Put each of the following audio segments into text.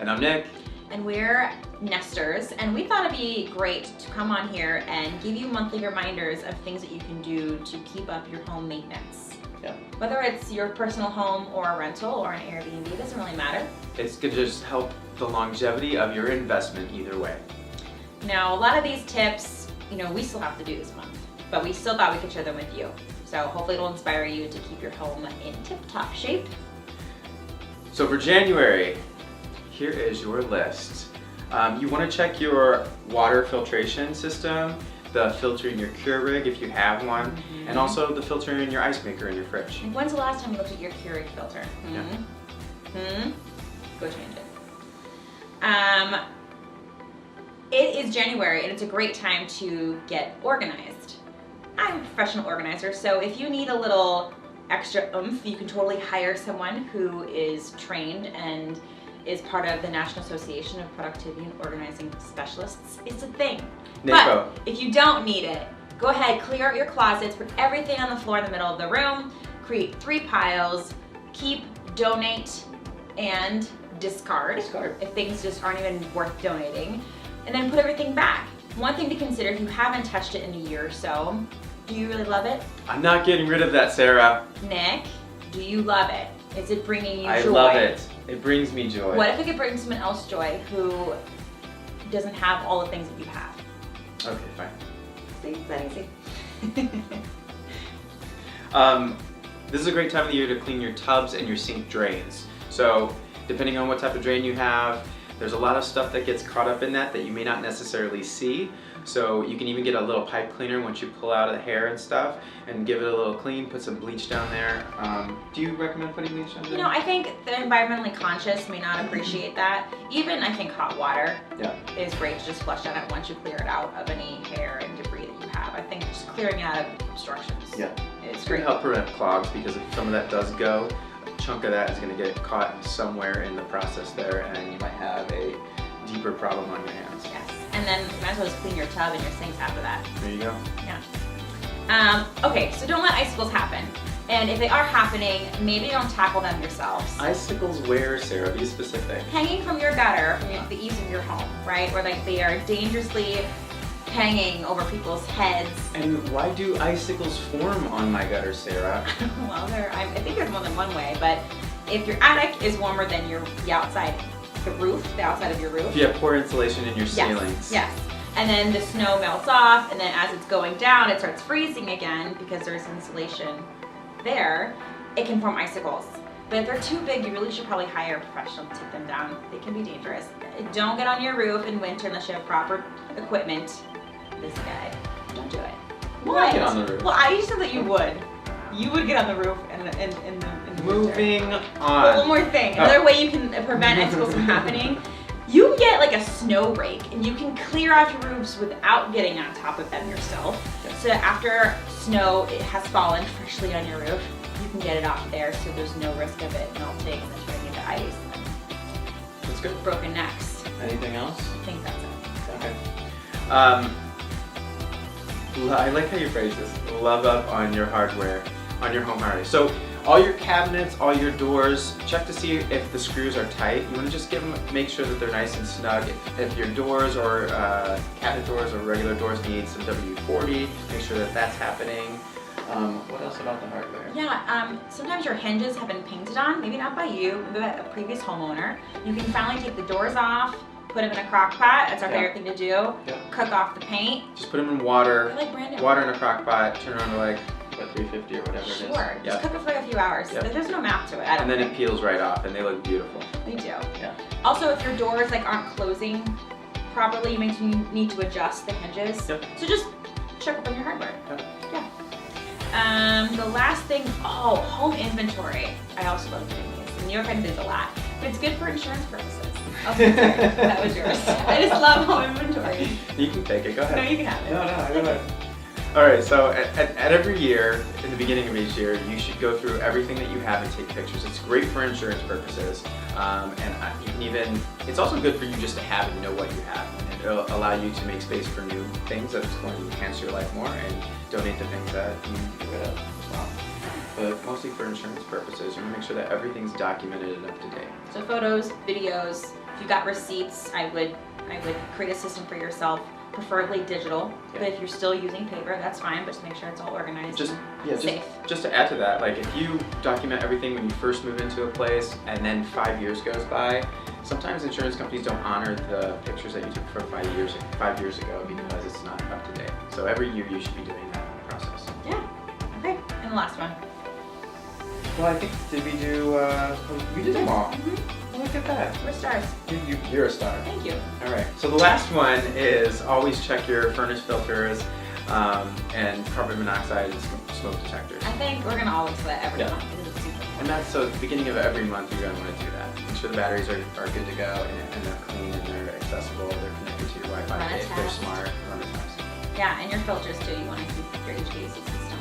And I'm Nick. And we're Nestrs, and we thought it'd be great to come on here and give you monthly reminders of things that you can do to keep up your home maintenance. Yeah. Whether it's your personal home or a rental or an Airbnb, doesn't really matter. It's going to just help the longevity of your investment either way. Now, a lot of these tips, we still have to do this month, but we still thought we could share them with you. So hopefully it'll inspire you to keep your home in tip-top shape. So for January, here is your list. You want to check your water filtration system, the filter in your Keurig if you have one, and also the filter in your ice maker in your fridge. When's the last time you looked at your Keurig filter? Yeah. Go change it. It is January and it's a great time to get organized. I'm a professional organizer, so if you need a little extra oomph, you can totally hire someone who is trained and is part of the National Association of Productivity and Organizing Specialists. It's a thing. But if you don't need it, go ahead, clear out your closets, put everything on the floor in the middle of the room, create 3 piles, keep, donate, and discard if things just aren't even worth donating, and then put everything back. One thing to consider if you haven't touched it in a year or so, do you really love it? I'm not getting rid of that, Sarah. Nick, do you love it? Is it bringing you joy? I love it. It brings me joy. What if it could bring someone else joy who doesn't have all the things that you have? Okay, fine. See, it's that easy. This is a great time of the year to clean your tubs and your sink drains. So depending on what type of drain you have, there's a lot of stuff that gets caught up in that you may not necessarily see. So you can even get a little pipe cleaner once you pull out of the hair and stuff and give it a little clean, put some bleach down there. Do you recommend putting bleach down there? I think the environmentally conscious may not appreciate that. Even I think hot water is great to just flush down it once you clear it out of any hair and debris that you have. I think just clearing it out of obstructions is great. To help prevent clogs, because if some of that does go, a chunk of that is going to get caught somewhere in the process there, and you might have a deeper problem on your hands. Yes, and then you might as well just clean your tub and your sinks after that. There you go. Yeah. Okay, so don't let icicles happen. And if they are happening, maybe don't tackle them yourselves. Icicles where, Sarah? Be specific. Hanging from your gutter, from the eaves of your home, right? Where they are dangerously hanging over people's heads. And why do icicles form on my gutter, Sarah? Well, I think there's more than one way, but if your attic is warmer than the outside of your roof. If you have poor insulation in your ceilings. Yes. And then the snow melts off, and then as it's going down, it starts freezing again because there's insulation there. It can form icicles. But if they're too big, you really should probably hire a professional to take them down. They can be dangerous. Don't get on your roof in winter unless you have proper equipment. This guy, don't do it. Why get on the roof? Well, I used to think you would. You would get on the roof in the Moving winter. on. One more thing. Another way you can prevent icicles from happening. You can get like a snow rake and you can clear off your roofs without getting on top of them yourself. So that after snow has fallen freshly on your roof, you can get it off there so there's no risk of it melting and then turning into ice and That's good. broken necks. Anything else? I think that's it. Okay. I like how you phrase this. Love up on your hardware, on your home hardware. So all your cabinets, all your doors, check to see if the screws are tight. You want to just make sure that they're nice and snug. If your doors or cabinet doors or regular doors need some WD-40, make sure that that's happening. What else about the hardware? Yeah, sometimes your hinges have been painted on, maybe not by you, maybe by a previous homeowner. You can finally take the doors off, put them in a crock pot. That's our favorite thing to do. Cook off the paint. Just put them in water. Like brand new. Water in a crock pot, turn it on to like 350 or whatever it is. Sure, just cook it for like a few hours. There's no math to it. And then it peels right off and they look beautiful. They do. Yeah. Also, if your doors aren't closing properly, you may need to adjust the hinges. So just check up on your hardware. The last thing, home inventory. I also love doing these. New York, I do this a lot, but it's good for insurance purposes. Okay, sorry, that was yours. I just love home inventory. You can take it, go ahead. No, you can have it. No, go ahead. Alright, so at every year, in the beginning of each year, you should go through everything that you have and take pictures. It's great for insurance purposes, and you can even, it's also good for you just to have and know what you have. And it'll allow you to make space for new things that's going to enhance your life more and donate the things that you get rid of as well. But mostly for insurance purposes, you want to make sure that everything's documented and up to date. So photos, videos, If you've got receipts, I would create a system for yourself, preferably digital. Yeah. But if you're still using paper, that's fine. But just make sure it's all organized and safe. Just to add to that, like if you document everything when you first move into a place and then 5 years goes by, sometimes insurance companies don't honor the pictures that you took from 5 years ago because it's not up to date. So every year you should be doing that process. Yeah. Okay. And the last one. Well, I think, did we do, we did them all. Mm-hmm. Look at that. We're stars. You're a star. Thank you. All right, so the last one is always check your furnace filters and carbon monoxide and smoke detectors. I think we're gonna always do that every Yeah. month. Because it's super And that's, so at the beginning of every month you're gonna wanna do that. Make sure the batteries are good to go and they're clean and they're accessible, they're connected to your Wi-Fi, Run a they're test. smart, run a test. Yeah, and your filters too. You want to keep your HVAC system.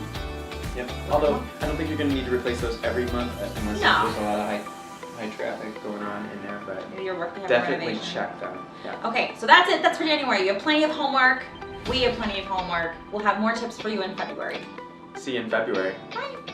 Yep. Although, I don't think you're gonna need to replace those every month unless No. there's a lot of high traffic going on in there, but Maybe you're working on definitely renovation. check them. Yeah. Okay, so that's it. That's for January. You have plenty of homework. We have plenty of homework. We'll have more tips for you in February. See you in February. Bye.